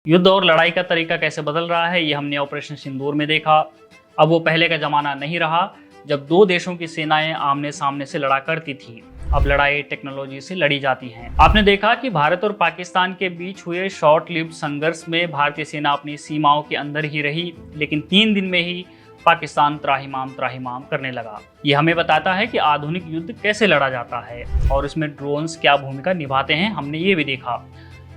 युद्ध और लड़ाई का तरीका कैसे बदल रहा है ये हमने ऑपरेशन सिंदूर में देखा। अब वो पहले का जमाना नहीं रहा जब दो देशों की सेनाएं आमने सामने से लड़ा करती थी। अब लड़ाई टेक्नोलॉजी से लड़ी जाती हैं। आपने देखा कि भारत और पाकिस्तान के बीच हुए शॉर्ट लिव्ड संघर्ष में भारतीय सेना अपनी सीमाओं के अंदर ही रही, लेकिन 3 दिन में ही पाकिस्तान त्राहिमाम त्राहिमाम करने लगा। ये हमें बताता है कि आधुनिक युद्ध कैसे लड़ा जाता है और इसमें ड्रोन्स क्या भूमिका निभाते हैं, हमने ये भी देखा।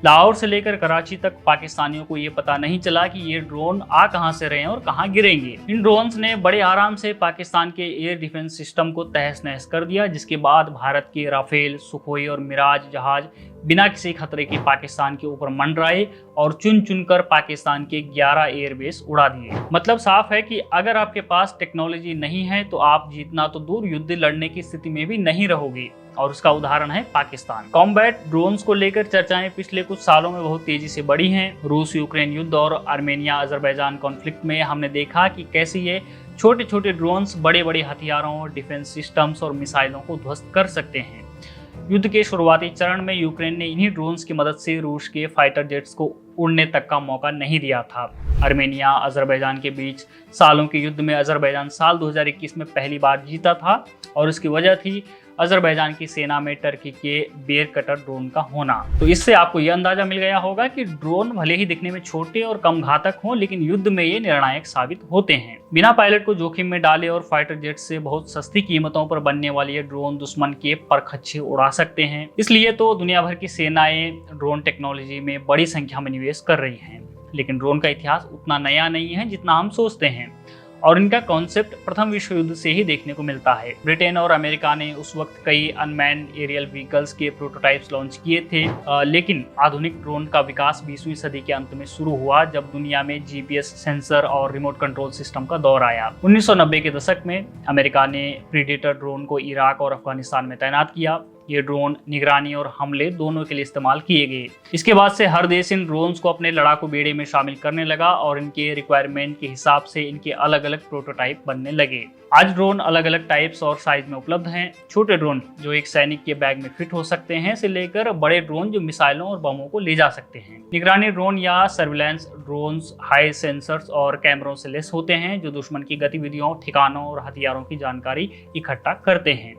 लाहौर से लेकर कराची तक पाकिस्तानियों को ये पता नहीं चला कि ये ड्रोन आ कहां से रहे हैं और कहां गिरेंगे। इन ड्रोन्स ने बड़े आराम से पाकिस्तान के एयर डिफेंस सिस्टम को तहस नहस कर दिया, जिसके बाद भारत के राफेल, सुखोई और मिराज जहाज बिना किसी खतरे के पाकिस्तान के ऊपर मंडराए और चुन चुनकर पाकिस्तान के 11 एयरबेस उड़ा दिए। मतलब साफ है कि अगर आपके पास टेक्नोलॉजी नहीं है तो आप जीतना तो दूर युद्ध लड़ने की स्थिति में भी नहीं रहोगे, और उसका उदाहरण है पाकिस्तान। कॉम्बैट ड्रोन्स को लेकर चर्चाएं पिछले कुछ सालों में बहुत तेजी से बढ़ी हैं। रूस यूक्रेन युद्ध और आर्मेनिया अजरबैजान कॉन्फ्लिक्ट में हमने देखा कि कैसे ये छोटे छोटे ड्रोन्स बड़े बड़े हथियारों, डिफेंस सिस्टम्स और मिसाइलों को ध्वस्त कर सकते हैं। युद्ध के शुरुआती चरण में यूक्रेन ने इन्हीं ड्रोन्स की मदद से रूस के फाइटर जेट्स को उड़ने तक का मौका नहीं दिया था। आर्मेनिया अजरबैजान के बीच सालों के युद्ध में अजरबैजान साल 2021 में पहली बार जीता था, और इसकी वजह थी अजरबैजान की सेना में टर्की के बेयर कटर ड्रोन का होना। तो इससे आपको यह अंदाजा मिल गया होगा कि ड्रोन भले ही दिखने में छोटे और कम घातक हों, लेकिन युद्ध में ये निर्णायक साबित होते हैं। बिना पायलट को जोखिम में डाले और फाइटर जेट से बहुत सस्ती कीमतों पर बनने वाले ये ड्रोन दुश्मन के परखच्चे उड़ा सकते हैं। इसलिए तो दुनिया भर की सेनाएं ड्रोन टेक्नोलॉजी में बड़ी संख्या में निवेश कर रही हैं। लेकिन ड्रोन का इतिहास उतना नया नहीं है जितना हम सोचते हैं, और इनका कॉन्सेप्ट प्रथम विश्व युद्ध से ही देखने को मिलता है। ब्रिटेन और अमेरिका ने उस वक्त कई अनमैन्ड एरियल व्हीकल्स के प्रोटोटाइप्स लॉन्च किए थे, लेकिन आधुनिक ड्रोन का विकास 20वीं सदी के अंत में शुरू हुआ जब दुनिया में जीपीएस सेंसर और रिमोट कंट्रोल सिस्टम का दौर आया। 1990 के दशक में अमेरिका ने प्रीडेटर ड्रोन को इराक और अफगानिस्तान में तैनात किया। ये ड्रोन निगरानी और हमले दोनों के लिए इस्तेमाल किए गए। इसके बाद से हर देश इन ड्रोन्स को अपने लड़ाकू बेड़े में शामिल करने लगा और इनके रिक्वायरमेंट के हिसाब से इनके अलग अलग प्रोटोटाइप बनने लगे। आज ड्रोन अलग अलग टाइप्स और साइज में उपलब्ध हैं। छोटे ड्रोन जो एक सैनिक के बैग में फिट हो सकते हैं से लेकर बड़े ड्रोन जो मिसाइलों और बमों को ले जा सकते हैं। निगरानी ड्रोन या सर्विलांस ड्रोन्स हाई सेंसर्स और कैमरों से लैस होते हैं जो दुश्मन की गतिविधियों, ठिकानों और हथियारों की जानकारी इकट्ठा करते हैं।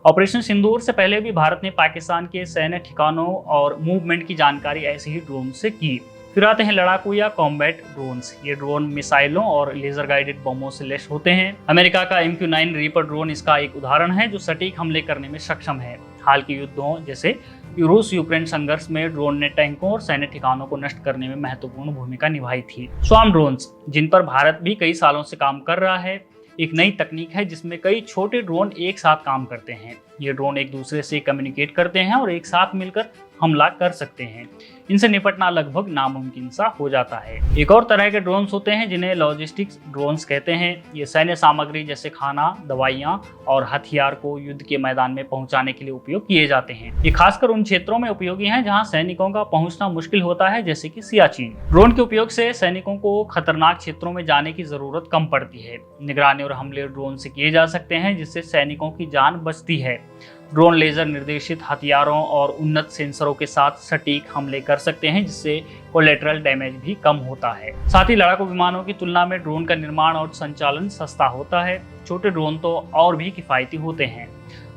ऑपरेशन सिंदूर से पहले भी भारत ने पाकिस्तान के सैन्य ठिकानों और मूवमेंट की जानकारी ऐसे ही ड्रोन से की। फिर आते हैं लड़ाकू या कॉम्बैट ड्रोन्स। ये ड्रोन मिसाइलों और लेजर गाइडेड बमों से लैस होते हैं। अमेरिका का MQ-9 रीपर ड्रोन इसका एक उदाहरण है जो सटीक हमले करने में सक्षम है। हाल के युद्धों जैसे रूस यूक्रेन संघर्ष में ड्रोन ने टैंकों और सैन्य ठिकानों को नष्ट करने में महत्वपूर्ण भूमिका निभाई थी। स्वार्म ड्रोन्स, जिन पर भारत भी कई सालों से काम कर रहा है, एक नई तकनीक है जिसमें कई छोटे ड्रोन एक साथ काम करते हैं। ये ड्रोन एक दूसरे से कम्युनिकेट करते हैं और एक साथ मिलकर हमला कर सकते हैं। इनसे निपटना लगभग नामुमकिन सा हो जाता है। एक और तरह के ड्रोन्स होते हैं जिन्हें लॉजिस्टिक्स ड्रोन्स कहते हैं। ये सैन्य सामग्री जैसे खाना, दवाइयां और हथियार को युद्ध के मैदान में पहुंचाने के लिए उपयोग किए जाते हैं। ये खासकर उन क्षेत्रों में उपयोगी हैं जहां सैनिकों का पहुंचना मुश्किल होता है, जैसे कि सियाचिन। ड्रोन के उपयोग से सैनिकों को खतरनाक क्षेत्रों में जाने की जरूरत कम पड़ती है। निगरानी और हमले ड्रोन से किए जा सकते हैं जिससे सैनिकों की जान बचती है। ड्रोन लेजर निर्देशित हथियारों और उन्नत सेंसरों के साथ सटीक हमले कर सकते हैं जिससे कोलेटरल डैमेज भी कम होता है। साथ ही लड़ाकू विमानों की तुलना में ड्रोन का निर्माण और संचालन सस्ता होता है। छोटे ड्रोन तो और भी किफायती होते हैं।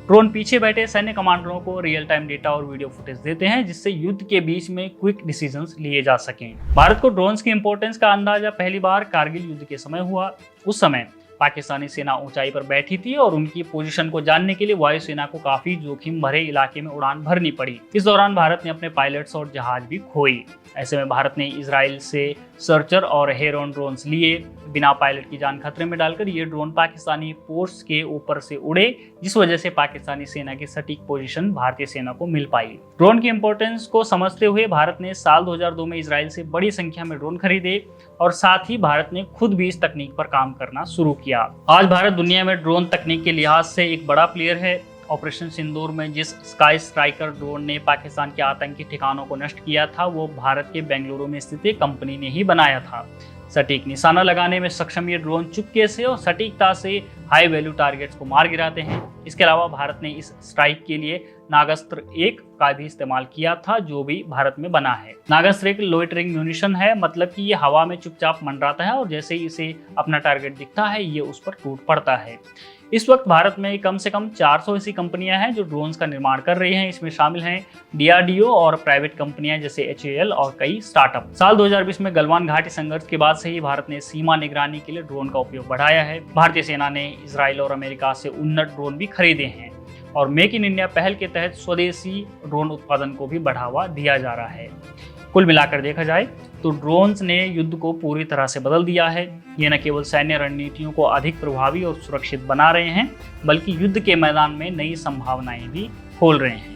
ड्रोन पीछे बैठे सैन्य कमांडरों को रियल टाइम डेटा और वीडियो फुटेज देते हैं जिससे युद्ध के बीच में क्विक डिसीजंस लिए जा सकें। भारत को ड्रोन्स की इंपॉर्टेंस का अंदाजा पहली बार कारगिल युद्ध के समय हुआ। उस समय पाकिस्तानी सेना ऊंचाई पर बैठी थी और उनकी पोजीशन को जानने के लिए वायुसेना को काफी जोखिम भरे इलाके में उड़ान भरनी पड़ी। इस दौरान भारत ने अपने पायलट्स और जहाज भी खोए। ऐसे में भारत ने इजराइल से सर्चर और हेरोन ड्रोन्स लिए। बिना पायलट की जान खतरे में डालकर ये ड्रोन पाकिस्तानी पोस्ट्स के ऊपर से उड़े, जिस वजह से पाकिस्तानी सेना की सटीक पोजीशन भारतीय सेना को मिल पाई। ड्रोन की इंपॉर्टेंस को समझते हुए भारत ने साल 2002 में इजराइल से बड़ी संख्या में ड्रोन खरीदे और साथ ही भारत ने खुद भी इस तकनीक पर काम करना शुरू किया। आज भारत दुनिया में ड्रोन तकनीक के लिहाज से एक बड़ा प्लेयर है। ऑपरेशन सिंदूर में जिस स्काई स्ट्राइकर ड्रोन ने पाकिस्तान के आतंकी ठिकानों को नष्ट किया था वो भारत के बेंगलुरु में स्थित एक कंपनी ने ही बनाया था। सटीक निशाना लगाने में सक्षम ये ड्रोन चुपके से और सटीकता से हाई वैल्यू टारगेट्स को मार गिराते हैं। इसके अलावा भारत ने इस स्ट्राइक के लिए नागास्त्र 1 का भी इस्तेमाल किया था, जो भी भारत में बना है। नागास्त्र एक लोइटरिंग म्यूनिशन है, मतलब कि ये हवा में चुपचाप मंडराता है और जैसे ही इसे अपना टारगेट दिखता है ये उस पर टूट पड़ता है। इस वक्त भारत में कम से कम 400 ऐसी कंपनियां हैं जो ड्रोन्स का निर्माण कर रही हैं। इसमें शामिल हैं DRDO और प्राइवेट कंपनियां जैसे HAL और कई स्टार्टअप। साल 2020 में गलवान घाटी संघर्ष के बाद से ही भारत ने सीमा निगरानी के लिए ड्रोन का उपयोग बढ़ाया है। भारतीय सेना ने इजराइल और अमेरिका से उन्नत ड्रोन भी खरीदे हैं और मेक इन इंडिया पहल के तहत स्वदेशी ड्रोन उत्पादन को भी बढ़ावा दिया जा रहा है। कुल मिलाकर देखा जाए तो ड्रोन्स ने युद्ध को पूरी तरह से बदल दिया है। ये न केवल सैन्य रणनीतियों को अधिक प्रभावी और सुरक्षित बना रहे हैं, बल्कि युद्ध के मैदान में नई संभावनाएं भी खोल रहे हैं।